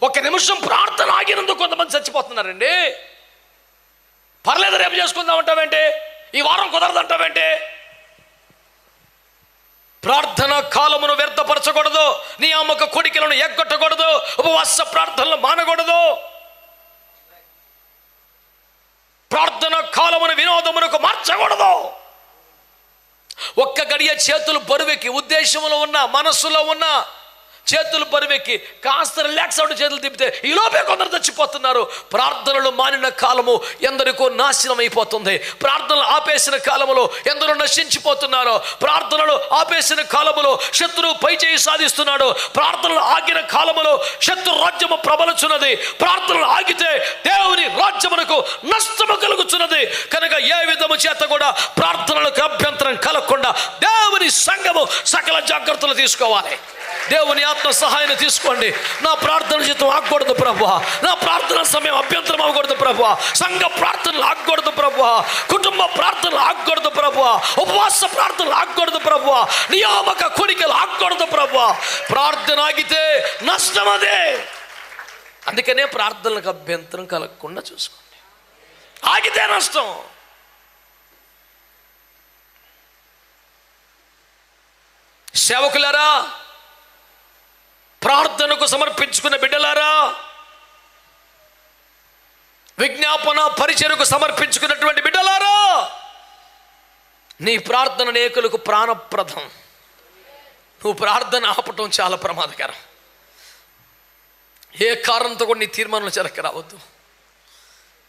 ఒక నిమిషం ప్రార్థన ఆగినందుకు కొంతమంది చచ్చిపోతున్నారండి. పర్లేదు రేపు చేసుకుందాం అంటావేంటి, ఈ వారం కుదరదంటావేంటి? ప్రార్థన కాలమును వ్యర్థపరచకూడదు, నియామక కోడికలను ఎగ్గొట్టకూడదు, ఉపవాస ప్రార్థనలు మానకూడదు. ప్రార్థన కాలమును వినోదమునకు మార్చకూడదు. ఒక్క గడియ చేతులు బరువెక్కి, ఉద్దేశంలో ఉన్న మనస్సులో ఉన్న చేతులు బరువెక్కి కాస్త రిలాక్స్ అవుట్ చేతులు తిప్పితే ఈలోపే కొందరు చచ్చిపోతున్నారు. ప్రార్థనలు మానిన కాలము ఎందరికో నాశనం అయిపోతుంది. ప్రార్థనలు ఆపేసిన కాలములో ఎందరో నశించిపోతున్నారు. ప్రార్థనలు ఆపేసిన కాలములో శత్రువు పైచేయి సాధిస్తున్నాడు. ప్రార్థనలు ఆగిన కాలములో శత్రు రాజ్యము ప్రబలుచున్నది. ప్రార్థనలు ఆగితే దేవుని రాజ్యమునకు నష్టము కలుగుతున్నది. కనుక ఏ విధము చేత కూడా ప్రార్థనలకు అభ్యంతరం కలగకుండా దేవుని సంఘము సకల జాగ్రత్తలు తీసుకోవాలి. దేవుని ఆత్మ సహాయాన్ని తీసుకోండి. నా ప్రార్థన జీతం ఆగకూడదు ప్రభువా, నా ప్రార్థన సమయం అభ్యంతరం అవ్వకూడదు ప్రభువా, సంఘ ప్రార్థనలు ఆగకూడదు ప్రభువా, కుటుంబ ప్రార్థనలు ఆగకూడదు ప్రభువా, ఉపవాస ప్రార్థనలు ఆగకూడదు ప్రభువా, నియామక కోరికలు ఆగకూడదు ప్రభువా. ప్రార్థన ఆగితే నష్టం అదే. అందుకనే ప్రార్థనలకు అభ్యంతరం కలగకుండా చూసుకోండి. ఆగితే నష్టం. సేవకులారా, ప్రార్థనకు సమర్పించుకున్న బిడ్డలారా, విజ్ఞాపన పరిచర్యకు సమర్పించుకున్నటువంటి బిడ్డలారా, నీ ప్రార్థన అనేకులకు ప్రాణప్రదం. నువ్వు ప్రార్థన ఆపటం చాలా ప్రమాదకరం. ఏ కారణంతో కూడా నీ తీర్మానం జరగరావద్దు.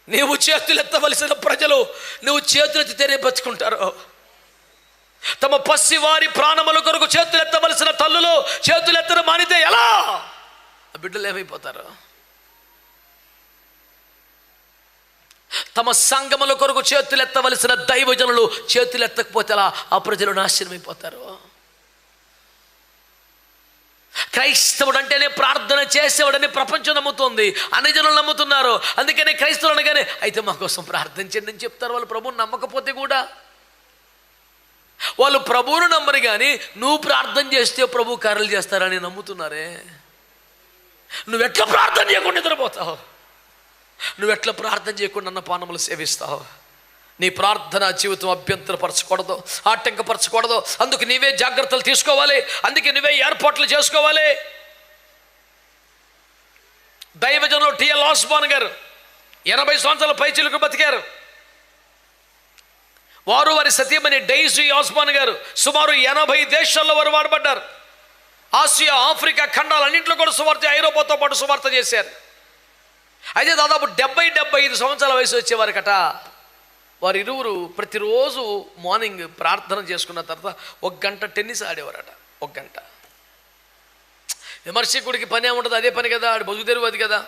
నీవు చేతులెత్తవలసిన ప్రజలు నువ్వు చేతులెత్తితేనే బతుకుంటారు. తమ పసివారి ప్రాణముల కొరకు చేతులెత్తవలసిన తల్లులు చేతులెత్తడం మానితే ఎలా? ఆ బిడ్డలు ఏమైపోతారు? తమ సంఘముల కొరకు చేతులెత్తవలసిన దైవజనులు చేతులెత్తకపోతే ఎలా? ఆ ప్రజలు నాశనమైపోతారు. క్రైస్తవుడు అంటేనే ప్రార్థన చేసేవాడని ప్రపంచం నమ్ముతుంది, అన్ని జనులు నమ్ముతున్నారు. అందుకనే క్రైస్తవులు అనగానే అయితే మా కోసం ప్రార్థన చేయండి అని చెప్తారు. వాళ్ళు ప్రభువుని నమ్మకపోతే కూడా వాళ్ళు ప్రభువును నమ్మరు, కానీ నువ్వు ప్రార్థన చేస్తే ప్రభు కార్యాలు చేస్తారని నమ్ముతున్నారే. నువ్వెట్లా ప్రార్థన చేయకుండా నిద్రపోతావు? నువ్వెట్లా ప్రార్థన చేయకుండా అన్న పానములు సేవిస్తావు? నీ ప్రార్థన జీవితం అభ్యంతరపరచకూడదు, ఆటంకపరచకూడదు. అందుకు నీవే జాగ్రత్తలు తీసుకోవాలి. అందుకే నువ్వే ఏర్పాట్లు చేసుకోవాలి. దైవజనులు టిఎల్ ఆస్మాన్ గారు 80 సంవత్సరాల పైచిలకు బతికారు. వారు వారి సతీమణి డైజీ ఆస్మాన్ గారు సుమారు 80 దేశాల్లో వారు వాడబడ్డారు. ఆసియా, ఆఫ్రికా ఖండాలన్నింటిలో కూడా సువార్త, ఐరోపాతో పాటు సువార్త చేశారు. అయితే దాదాపు 70-75 సంవత్సరాల వయసు వచ్చేవారికట వారు ఇరువురు ప్రతిరోజు మార్నింగ్ ప్రార్థన చేసుకున్న తర్వాత 1 గంట టెన్నిస్ ఆడేవారట. 1 గంట. విమర్శకుడికి పని ఏముంటుంది? అదే పని కదా, ఆడు బతుకు తెరువు అది కదా.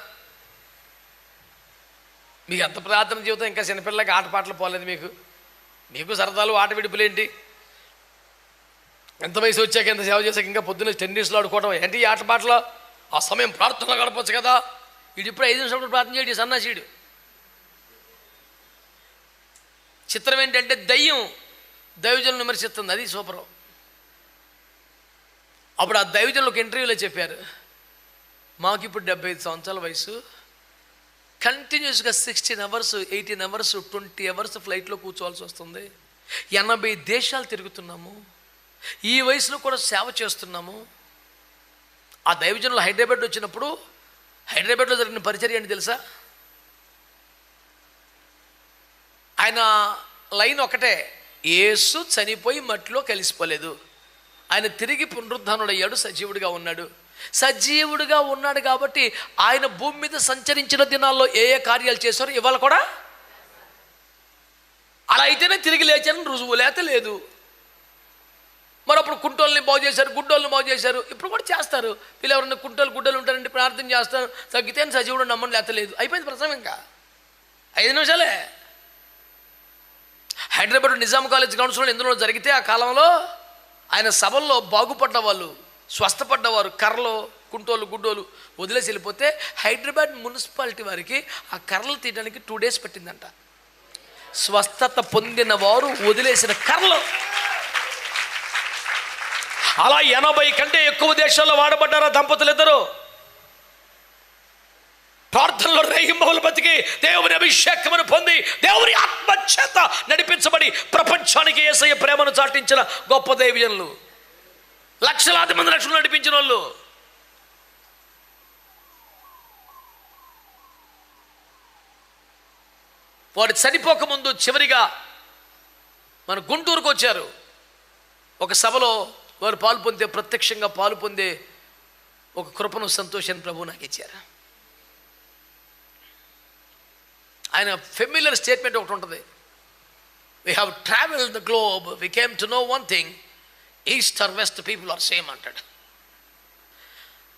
మీకు ఎంత ప్రార్థన జీవితం, ఇంకా చిన్నపిల్లలకి ఆటపాటలు పోలేదు. మీకు సరదాలు ఆట విడుపులేంటి? ఎంత వయసు వచ్చాక, ఎంత సేవ చేశాక ఇంకా పొద్దున్న టెన్నిస్లో ఆడుకోవడం ఏంటి? ఈ ఆటపాటలో ఆ సమయం ప్రార్థనలో గడపచ్చు కదా. వీడు ఇప్పుడు 5 నిమిషాలు ప్రార్థన చేయడు సన్నాసీడు. చిత్రం ఏంటంటే దయ్యం దైవజనులను విమర్శిస్తుంది. అది సూపరు. అప్పుడు ఆ దైవజనులు ఒక ఇంటర్వ్యూలో చెప్పారు, మాకు ఇప్పుడు 75 సంవత్సరాల వయసు, కంటిన్యూస్గా 16 అవర్స్ 18 అవర్స్ 20 అవర్స్ ఫ్లైట్లో కూర్చోవాల్సి వస్తుంది. 80 దేశాలు తిరుగుతున్నాము. ఈ వయసులో కూడా సేవ చేస్తున్నాము. ఆ దైవజనులు హైదరాబాద్ వచ్చినప్పుడు హైదరాబాద్లో జరిగిన పరిచర్య ఏంటి తెలుసా? ఆయన లైన్ ఒకటే, యేసు చనిపోయి మట్టిలో కలిసిపోలేదు, ఆయన తిరిగి పునరుద్ధానుడయ్యాడు, సజీవుడిగా ఉన్నాడు. సజీవుడిగా ఉన్నాడు కాబట్టి ఆయన భూమి మీద సంచరించిన దినాల్లో ఏ ఏ కార్యాలు చేశారో ఇవాళ కూడా అలా అయితేనే తిరిగి లేచారని రుజువు, లేత లేదు. మరప్పుడు కుంటోళ్ళని బాగు చేశారు, గుడ్డోళ్ళని బాగు చేశారు, ఇప్పుడు కూడా చేస్తారు. వీళ్ళు ఎవరైనా గుడ్డలు ఉంటారంటే ప్రార్థన చేస్తారు, తగ్గితే సజీవుడు నమ్మని లేత లేదు. అయిపోయింది ప్రసవం. ఇంకా 5 నిమిషాలే. హైదరాబాద్ నిజాం కాలేజ్ కౌన్సిల్ ఎందులో జరిగితే ఆ కాలంలో ఆయన సభల్లో బాగుపడ్డ వాళ్ళు, స్వస్థపడ్డవారు, కర్రలు, కుంటోళ్ళు, గుడ్డోలు వదిలేసి వెళ్ళిపోతే హైదరాబాద్ మున్సిపాలిటీ వారికి ఆ కర్రలు తీయడానికి 2 days పట్టిందంట. స్వస్థత పొందిన వారు వదిలేసిన కర్రలు. అలా 80 కంటే ఎక్కువ దేశాల్లో వాడబడ్డారు దంపతులు ఇద్దరు. దేవుని అభిషేకమును పొంది దేవుని ఆత్మచేత నడిపించబడి ప్రపంచానికి యేసయ్య ప్రేమను చాటించిన గొప్ప దైవజనులు, లక్షలాది మంది రక్షణలు నడిపించిన వాళ్ళు. వాడు చనిపోకముందు చివరిగా మన గుంటూరుకు వచ్చారు. ఒక సభలో వారు పాలు పొందే, ప్రత్యక్షంగా పాలు పొందే ఒక కృపను, సంతోషాన్ని ప్రభు నాకు ఇచ్చారు. ఆయన ఫెమిలియర్ స్టేట్మెంట్ ఒకటి ఉంటుంది, we have travelled the globe, we came to know one thing, east or west people are same అంటాడు.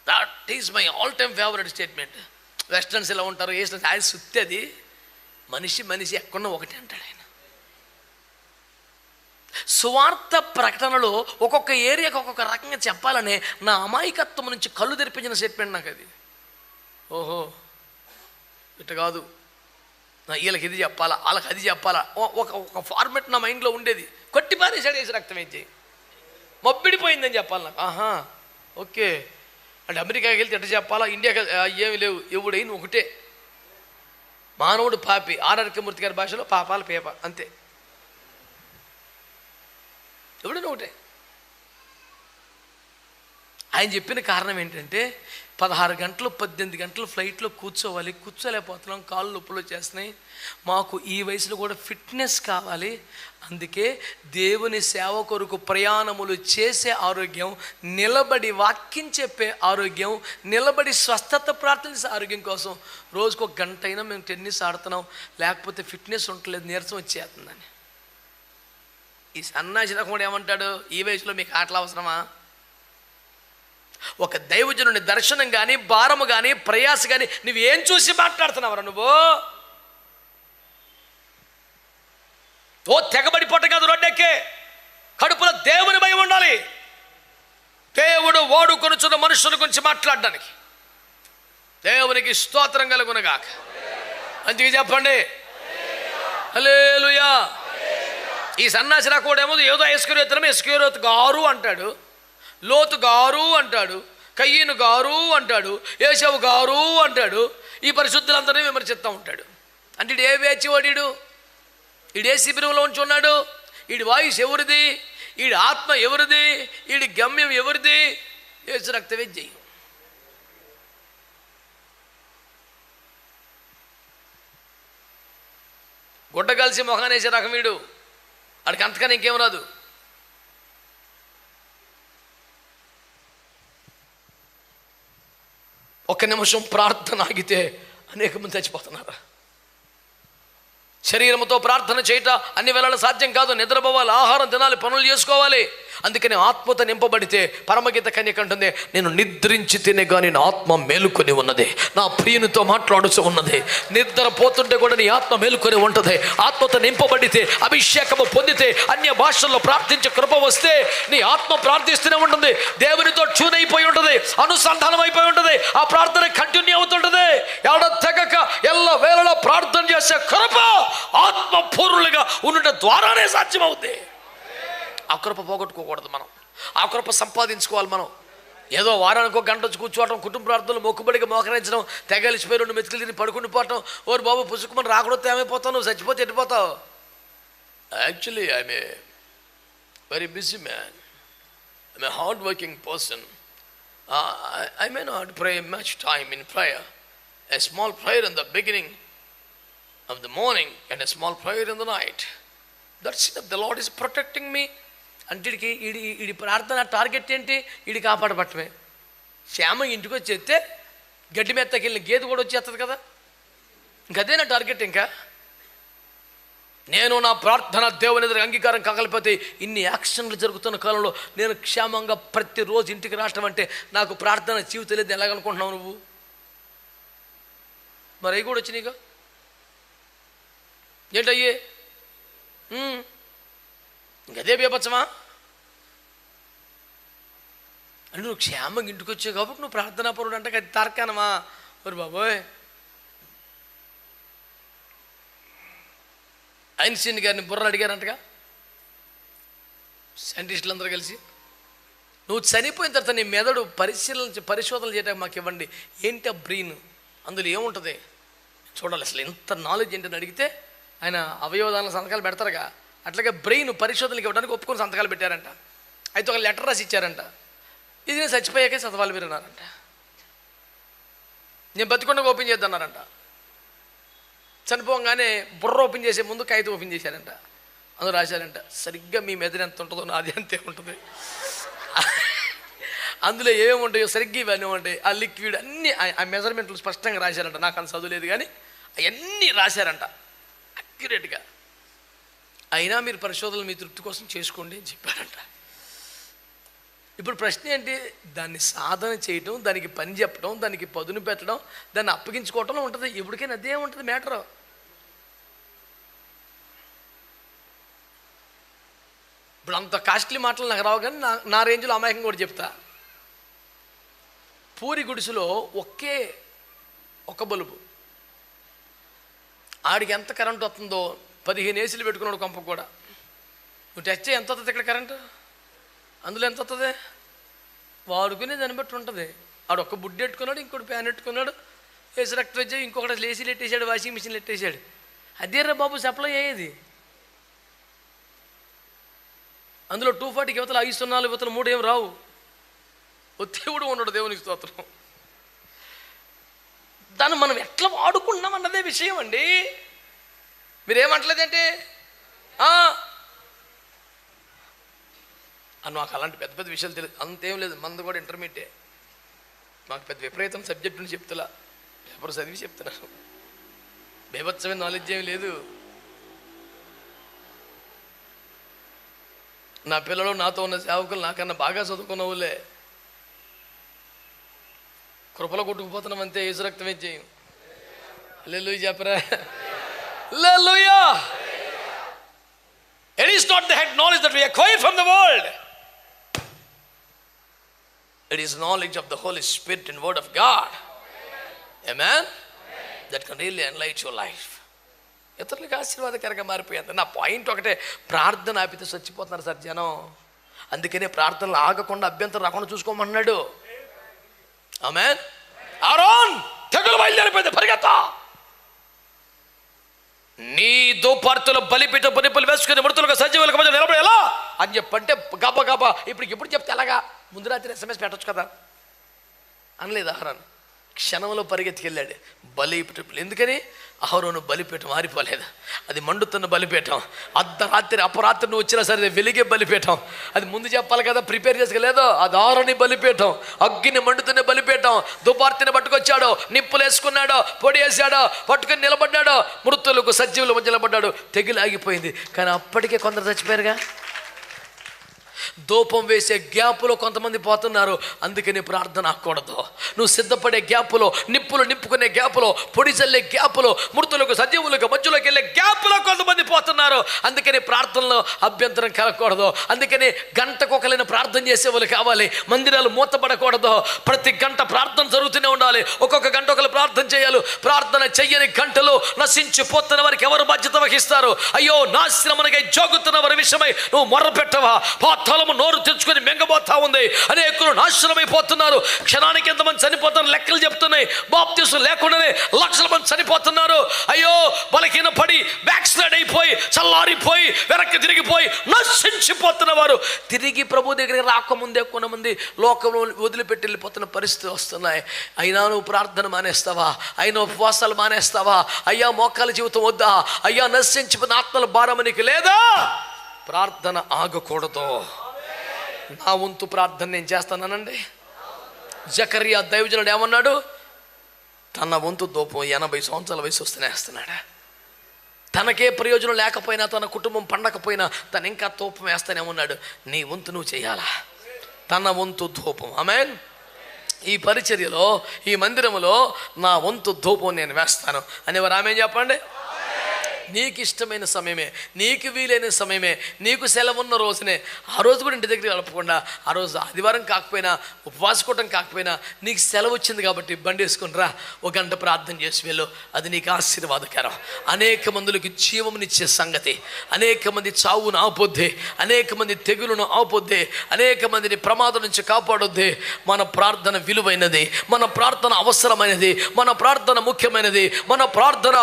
That is my all time favourite statement. Westerns ఇలా ఉంటారు, ఈస్టర్న్స్ ఆయన సుత్తి, అది మనిషి ఎక్కడో ఒకటి అంటాడు ఆయన. సువార్త ప్రకటనలో ఒక్కొక్క ఏరియాకి ఒక్కొక్క రకంగా చెప్పాలనే నా అమాయకత్వం నుంచి కళ్ళు తెరిపించిన స్టేట్మెంట్ నాకు అది. ఓహో ఇటు కాదు, వీళ్ళకి ఇది చెప్పాలా, వాళ్ళకి అది చెప్పాలా, ఒక ఫార్మెట్ నా మైండ్లో ఉండేది. కొట్టి పారేసాడు వేసి రక్తం వేసి మొబ్బిడిపోయిందని చెప్పాలి నాకు. ఆహా ఓకే, అంటే అమెరికాకి వెళ్తే ఎట్లా చెప్పాలా, ఇండియాకి ఏమి లేవు, ఎవడైనా ఒకటే. మానవుడు పాపి, ఆర్ఆర్కే మూర్తి గారి భాషలో పాపాల పేప, అంతే, ఎవడైనా ఒకటే. ఆయన చెప్పిన కారణం ఏంటంటే 16 గంటలు 18 గంటలు ఫ్లైట్లో కూర్చోవాలి, కూర్చోలేకపోతున్నాం, కాళ్ళు నొప్పులు వచ్చేస్తున్నాయి, మాకు ఈ వయసులో కూడా ఫిట్నెస్ కావాలి, అందుకే దేవుని సేవ కొరకు ప్రయాణములు చేసే ఆరోగ్యం, నిలబడి వాక్యం చెప్పే ఆరోగ్యం, నిలబడి స్వస్థత ప్రార్థించే ఆరోగ్యం కోసం రోజుకు 1 గంట అయినా మేము టెన్నిస్ ఆడుతున్నాం, లేకపోతే ఫిట్నెస్ ఉండలేదు, నీరసం వచ్చేస్తుందని. ఈ సన్నాసి రకముడు ఏమంటాడు, ఈ వయసులో మీకు ఆటలు అవసరమా? ఒక దైవజనుని దర్శనం కానీ, భారము కానీ, ప్రయాస కానీ నువ్వేం చూసి మాట్లాడుతున్నావురా నువ్వు? ఓ తెగబడిపోట కాదు, రోడ్డెక్కే కడుపులో దేవుని భయం ఉండాలి. దేవుడు వాడుకొనుచున్న మనుషుల గురించి మాట్లాడడానికి. దేవునికి స్తోత్రం కలుగునుగాక. అందుకే చెప్పండి హల్లెలూయా. ఈ సన్నాసి రాకూడేమో ఏదో ఎస్కరియోతు గారు అంటాడు, లోతు గారు అంటాడు, కయ్యను గారు అంటాడు, యేషవు గారు అంటాడు, ఈ పరిశుద్ధులందరినీ విమర్శిస్తూ ఉంటాడు. అంటే ఇడు ఏ వేచివాడు, ఈడే శిబిరంలో ఉంచి ఉన్నాడు, ఈడి వాయుస్ ఎవరిది, ఈడి ఆత్మ ఎవరిది, ఈడి గమ్యం ఎవరిది? యేసు రక్తమే జయం. గుడ్డ కలిసి మొహానేసే రకం వీడు, వాడికి అంతకన్నా ఇంకేం రాదు. ఒక్క నిమిషం ప్రార్థన ఆగితే అనేక మంది చచ్చిపోతున్నారు. శరీరంతో ప్రార్థన చేయట అన్ని వేళలా సాధ్యం కాదు. నిద్రపోవాలి, ఆహారం తినాలి, పనులు చేసుకోవాలి. అందుకని ఆత్మతో నింపబడితే పరమగీత కన్యక అంటుంది, నేను నిద్రించి తినే కానీ నా ఆత్మ మేలుకొని ఉన్నది, నా ప్రియునితో మాట్లాడుతూ ఉన్నది. నిద్రపోతుంటే కూడా నీ ఆత్మ మేలుకొని ఉంటుంది. ఆత్మతో నింపబడితే, అభిషేకము పొందితే, అన్య భాషల్లో ప్రార్థించే కృప వస్తే నీ ఆత్మ ప్రార్థిస్తూనే ఉంటుంది, దేవునితో ట్యూన్ అయిపోయి ఉంటుంది, అనుసంధానం అయిపోయి ఉంటుంది, ఆ ప్రార్థన కంటిన్యూ అవుతుంటుంది. ఎవడ తెగక ఎల్ల వేళలో ప్రార్థన చేసే కృప ఆత్మపూర్ణులుగా ఉండటం ద్వారానే సాధ్యమవుతుంది. ఆ కృప పోగొట్టుకోకూడదు, మనం ఆ కృప సంపాదించుకోవాలి. మనం ఏదో వారానికి 1 గంట వచ్చి కూర్చోవటం, కుటుంబ ప్రార్థనలు మొక్కుబడిగా మోకరించడం, తెగలిసిపోయి 2 మెతుకులు తిని పడుకుని పోవటం, ఓరు బాబు పుసుకుమని రాకూడదు ఏమైపోతావు, నువ్వు చచ్చిపోతే ఎట్టిపోతావు. Actually I'm a very busy man, I'm a hard working person. I may not pray much time in prayer. A small prayer in the beginning of the morning and a small prayer in the night. That's it. The Lord is protecting me. అంటే వీడి ప్రార్థన target ఏంటి? వీడి కాపాడబట్టమే. శ్యామ ఇంటికి వచ్చేస్తే గడ్డి మెత్తకి వెళ్ళిన గేదె కూడా వచ్చేస్తుంది కదా, ఇంకదే నా టార్గెట్. ఇంకా నేను నా ప్రార్థన దేవుని ఎదురు అంగీకారం కాగలిపోతే ఇన్ని యాక్షన్లు జరుగుతున్న కాలంలో నేను క్షేమంగా ప్రతిరోజు ఇంటికి రావటం అంటే నాకు ప్రార్థన జీవితం లేదు ఎలాగనుకుంటున్నావు నువ్వు? మరి అవి కూడా వచ్చినాయిగా, ఏంటయ్యే ఇంకదే బీభత్సమా? అంటే నువ్వు క్షేమంగా ఇంటికి వచ్చావు కాబట్టి నువ్వు ప్రార్థనా పరుడు అంటే అది తార్కానమా? మరి బాబోయ్, ఐన్స్టీన్ గారిని బుర్రలు అడిగారంటగా సైంటిస్టులు అందరూ కలిసి, నువ్వు చనిపోయిన తర్వాత నీ మెదడు పరిశోధనలు చేయడానికి మాకు ఇవ్వండి. ఏంటి ఆ బ్రెయిన్, అందులో ఏముంటుంది? చూడాలి అసలు ఎంత నాలెడ్జ్ ఏంటని అడిగితే ఆయన అవయవదాన సంతకాలు పెడతారుగా, అట్లాగే బ్రెయిన్ పరిశోధనలకు ఇవ్వడానికి ఒప్పుకొని సంతకాలు పెట్టారంట. అయితే ఒక లెటర్ రాసి ఇచ్చారంట, ఇది నేను చచ్చిపోయాకే చదవాలి మీరు అన్నారంట. నేను బతికుండా ఓపెన్ చేద్దన్నారంట. చనిపోగానే బుర్ర ఓపెన్ చేసే ముందు కాగితం ఓపెన్ చేశారంట. అందులో రాశారంట, సరిగ్గా మీ మెదడు ఎంత ఉంటుందో నాది అంతే ఉంటుంది, అందులో ఏమేమి ఉంటాయో సరిగ్గా ఇవన్నీ ఉంటాయి. ఆ లిక్విడ్ అన్నీ ఆ మెజర్మెంట్లు స్పష్టంగా రాశారంట. నాకు అంత చదువులేదు కానీ అవన్నీ రాశారంట అక్యురేట్గా. అయినా మీరు పరిశోధనలు మీ తృప్తి కోసం చేసుకోండి అని చెప్పారంట. ఇప్పుడు ప్రశ్న ఏంటి? దాన్ని సాధన చేయటం, దానికి పని చెప్పడం, దానికి పదును పెట్టడం, దాన్ని అప్పగించుకోవటంలో ఉంటుంది. ఇప్పటికైనా అదే ఉంటుంది మ్యాటరు. ఇప్పుడు అంత కాస్ట్లీ మాటలు నాకు రావు కానీ నా రేంజ్లో అమాయకంగా కూడా చెప్తా. పూరి గుడిసెలో ఒకే ఒక బల్బు, ఆడికి ఎంత కరెంట్ వస్తుందో 15 ఏసీలు పెట్టుకున్నాడు కొంప కూడా. నువ్వు టచ్ చేయి, ఎంత వస్తుంది ఇక్కడ కరెంటు, అందులో ఎంత వస్తుంది వాడుకునే దాన్ని బట్టి ఉంటుంది. ఆడు ఒక్క బుడ్డి పెట్టుకున్నాడు, ఇంకోటి ఫ్యాన్ పెట్టుకున్నాడు, ఏసీ రెక్టర్ వచ్చాయి, ఇంకొకటి ఏసీలు ఎట్టేసాడు, వాషింగ్ మిషన్లు ఎట్టేసాడు. అదేరా బాబు సప్లై అయ్యేది. అందులో 240 యువతలు 5 సున్నాలు యువతలు 3 ఏం రావు. దేవుడు ఉన్నాడు, దేవునికి స్తోత్రం. దాన్ని మనం ఎట్లా వాడుకున్నాం అన్నదే విషయం అండి. మీరేమంటలేదంటే నాకు అలాంటి పెద్ద పెద్ద విషయాలు తెలియదు, అంతేం లేదు. మంది కూడా ఇంటర్మీడియటే, మాకు పెద్ద విపరీతం సబ్జెక్టుని చెప్తున్నా, పేపర్ చదివి చెప్తున్నాను. బేభత్సమైన నాలెడ్జ్ ఏమి లేదు. నా పిల్లలు, నాతో ఉన్న సేవకులు నాకన్నా బాగా చదువుకున్న వాళ్ళే. కృపలో కొట్టుకుపోతున్నాం అంతే, యేసు రక్తమే చేయం. హల్లెలూయా చెప్పరా, హల్లెలూయా. It is not the head knowledge that we acquire from the world. It is knowledge of the Holy Spirit and Word of God. Amen. That can really enlighten your life. ఇతరులకు ఆశీర్వాదకరంగా మారిపోయింది. నా పాయింట్ ఒకటే, ప్రార్థన ఆపితే చచ్చిపోతున్నారు sir జనం. అందుకనే ప్రార్థనలు ఆగకుండా అభ్యంతరం రాకుండా చూసుకోమన్నాడు. ఆమేన్. ఆరోన్ తెగులు బయలుదేరిపోయింది, పరిగెత్తా. నీ దుపార్తులు బలిపీఠ బలిపలు వేసుకుని మృతులకు సజీవులకు మధ్య నిలబడి ఎలా అని చెప్పంటే గబా గబా ఇప్పుడు చెప్తే ఎలాగా, ముందు రాత్రి SMS పెట్టచ్చు కదా అనలేదు అహరోను. క్షణంలో పరిగెత్తికెళ్ళాడు బలిపీఠం. ఎందుకని? అహరోను బలిపీఠం మారిపోలేదు, అది మండుతున్న బలిపీఠం. అర్ధరాత్రి అపరాత్రి నువ్వు వచ్చినా సరే వెలిగే బలిపీఠం. అది ముందు చెప్పాలి కదా, ప్రిపేర్ చేసుకోలేదో. అది ఆరని బలిపీఠం, అగ్గిని మండుతున్న బలిపీఠం. దుపార్తిని పట్టుకొచ్చాడు, నిప్పులు వేసుకున్నాడు, పొడి వేసాడు, పట్టుకుని నిలబడ్డాడు, మృతులకు సజీవుల మధ్య నిలబడ్డాడు. తెగిలి ఆగిపోయింది. కానీ అప్పటికే కొందరు చచ్చిపోయారుగా. ధూపం వేసే గ్యాపులో కొంతమంది పోతున్నారు. అందుకని ప్రార్థన ఆకూడదు. నువ్వు సిద్ధపడే గ్యాపులో, నిప్పులు నింపుకునే గ్యాపులో, పొడి చల్లే గ్యాపులో, మృతులకు సజీవులకు మధ్యలోకి వెళ్ళే గ్యాపులో కొంతమంది పోతున్నారు. అందుకని ప్రార్థనలో అభ్యంతరం కలగకూడదు. అందుకని గంటకొకలైన ప్రార్థన చేసేవాళ్ళు కావాలి. మందిరాలు మూతపడకూడదు. ప్రతి గంట ప్రార్థన జరుగుతూనే ఉండాలి. ఒక్కొక్క గంట ఒకరు ప్రార్థన చేయాలి. ప్రార్థన చెయ్యని గంటలు నశించిపోతున్న వారికి ఎవరు బాధ్యత వహిస్తారు? అయ్యో నాశనమునకై జోగుతున్న వారి విషయమై నువ్వు మొర్ర పెట్టవా? పాతాళము నోరు తెచ్చుకొని మెంగబోతా ఉంది. అనేకులు నాశనమైపోతున్నారు. క్షణానికి ఎంతమంది చనిపోతారు లెక్కలు చెప్తున్నాయి. బాప్తిసం లేకుండానే లక్షల మంది చనిపోతున్నారు. అయ్యో బలహీన పడి బ్యాక్ స్లైడ్ అయిపోయి చల్లారిపోయి వెనక్కి తిరిగిపోయి నశించిపోతున్న వారు తిరిగి ప్రభు దగ్గరికి రాకముందే కొంతమంది లోకంలో వదిలిపెట్టి వెళ్ళిపోతున్న పరిస్థితులు వస్తున్నాయి. అయినా నువ్వు ప్రార్థన మానేస్తావా? అయినా ఉపవాసాలు మానేస్తావా? అయ్యా మోకాల జీవితం వద్దా? అయ్యా నశించిపోయిన ఆత్మల భారం నీకు లేదా? ప్రార్థన ఆగకూడదు. నా వంతు ప్రార్థన నేను చేస్తానండి. జకరియా దైవజనుడు ఏమన్నాడు? తన వంతు ధూపం 80 సంవత్సరాల వయసు వస్తేనే వేస్తున్నాడు. తనకే ప్రయోజనం లేకపోయినా, తన కుటుంబం పండకపోయినా తను ఇంకా ధూపం వేస్తానే ఉన్నాడు. నీ వంతు నువ్వు చేయాలా? తన వంతు ధూపం. ఆమేన్. ఈ పరిచర్యలో, ఈ మందిరంలో నా వంతు ధూపం నేను వేస్తాను అనేవారు ఆమేన్ చెప్పండి. నీకు ఇష్టమైన సమయమే, నీకు వీలైన సమయమే, నీకు సెలవు ఉన్న రోజునే. ఆ రోజు కూడా ఇంటి దగ్గర గడపకుండా, ఆ రోజు ఆదివారం కాకపోయినా, ఉపవాసకోవటం కాకపోయినా, నీకు సెలవు వచ్చింది కాబట్టి బండి వేసుకుని రా, 1 గంట ప్రార్థన చేసి వెళ్ళు. అది నీకు ఆశీర్వాదకరం. అనేక మందులకి జీవమునిచ్చే సంగతి, అనేక మంది చావును ఆపొద్దే, అనేక మంది తెగులను ఆపొద్దే, అనేక మందిని ప్రమాదం నుంచి కాపాడొద్దే. మన ప్రార్థన విలువైనది, మన ప్రార్థన అవసరమైనది, మన ప్రార్థన ముఖ్యమైనది. మన ప్రార్థన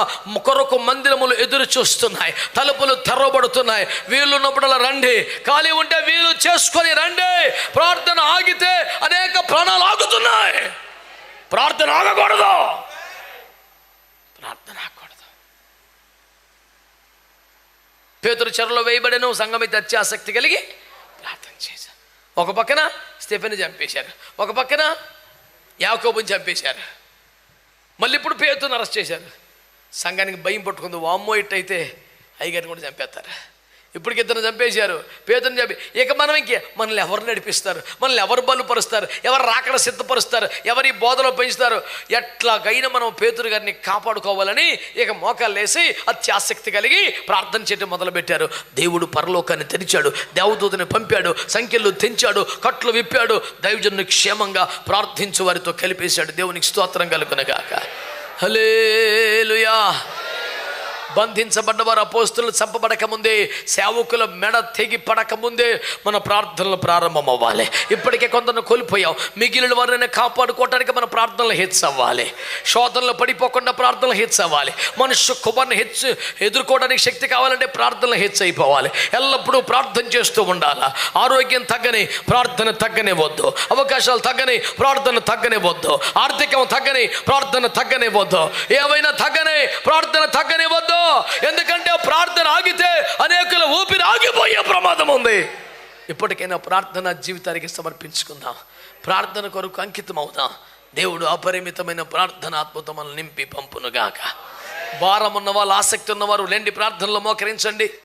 కొరకు మందిరములు ఎదురు చూస్తున్నాయి, తలుపులు తెరవబడుతున్నాయి. వీలున్నప్పుడల్లా రండి, ఖాళీ ఉంటే వీలు చేసుకొని రండి. ప్రార్థన ఆగితే అనేక ప్రాణాలు ఆగుతున్నాయి. ప్రార్థన ఆగకూడదు, ప్రార్థన ఆగకూడదు. పేతురు చెరలో వేయబడెను, సంఘమైతే అత్యాసక్తి కలిగి ప్రార్థన చేశారు. ఒక పక్కన స్టెఫెన్ని చంపేశారు, ఒక పక్కన యాకోబుని చంపేశారు. మళ్ళీ ఇప్పుడు పేతురుని అరెస్ట్ చేశారు. సంఘానికి భయం పట్టుకుంది, వామ్మో ఇట్టయితే అయ్యగారిని కూడా చంపేస్తారు. ఇప్పటికి 2 చంపేశారు, పేతురుని చంపి. ఇక మనల్ని ఎవరు నడిపిస్తారు, మనల్ని ఎవరు బలుపరుస్తారు, ఎవరు రాకడ సిద్ధపరుస్తారు, ఎవరి బోధలో పెంచుతారు? ఎట్లాగైనా మనం పేతురు గారిని కాపాడుకోవాలని ఇక మోకాళ్ళు వేసి అత్యాసక్తి కలిగి ప్రార్థన చేయడం మొదలుపెట్టారు. దేవుడు పరలోకాన్ని తెరిచాడు, దేవదూతని పంపాడు, సంఖ్యలు తెంచాడు, కట్లు విప్పాడు, దైవజనుని క్షేమంగా ప్రార్థించు వారితో కలిపేశాడు. దేవునికి స్తోత్రం కలుగునుగాక. హల్లెలూయా. బంధించబడ్డవారు అపోస్తులు చంపబడక ముందే, సేవకుల మెడ తెగి పడక ముందే మన ప్రార్థనలు ప్రారంభం అవ్వాలి. ఇప్పటికే కొందరిని కోల్పోయాం, మిగిలిన వారిని కాపాడుకోవటానికి మన ప్రార్థనలు హెచ్చవ్వాలి. శోధనలు పడిపోకుండా ప్రార్థనలు హెచ్చవ్వాలి. మనుష్య కుమార్ని ఎదుర్కోవడానికి శక్తి కావాలంటే ప్రార్థనలు హెచ్చైపోవాలి. ఎల్లప్పుడూ ప్రార్థన చేస్తూ ఉండాలి. ఆరోగ్యం తగ్గని ప్రార్థన తగ్గనే వద్దు, అవకాశాలు తగ్గని ప్రార్థన తగ్గనే వద్దు, ఆర్థికం తగ్గని ప్రార్థన తగ్గనే వద్దు, ఏమైనా తగ్గని ప్రార్థన తగ్గనే వద్దు. ఎందుకంటే ప్రార్థన ఆగితే అనేకుల ఊపిరి ఆగిపోయే ప్రమాదం ఉంది. ఇప్పటికైనా ప్రార్థన జీవితానికి సమర్పించుకుందాం, ప్రార్థన కొరకు అంకితం అవుదాం. దేవుడు అపరిమితమైన ప్రార్థన ఆత్మతో మనల్ని నింపి పంపునుగాక. భారం ఉన్నవాళ్ళు, ఆసక్తి ఉన్నవారు లేండి, ప్రార్థనలో మోకరించండి.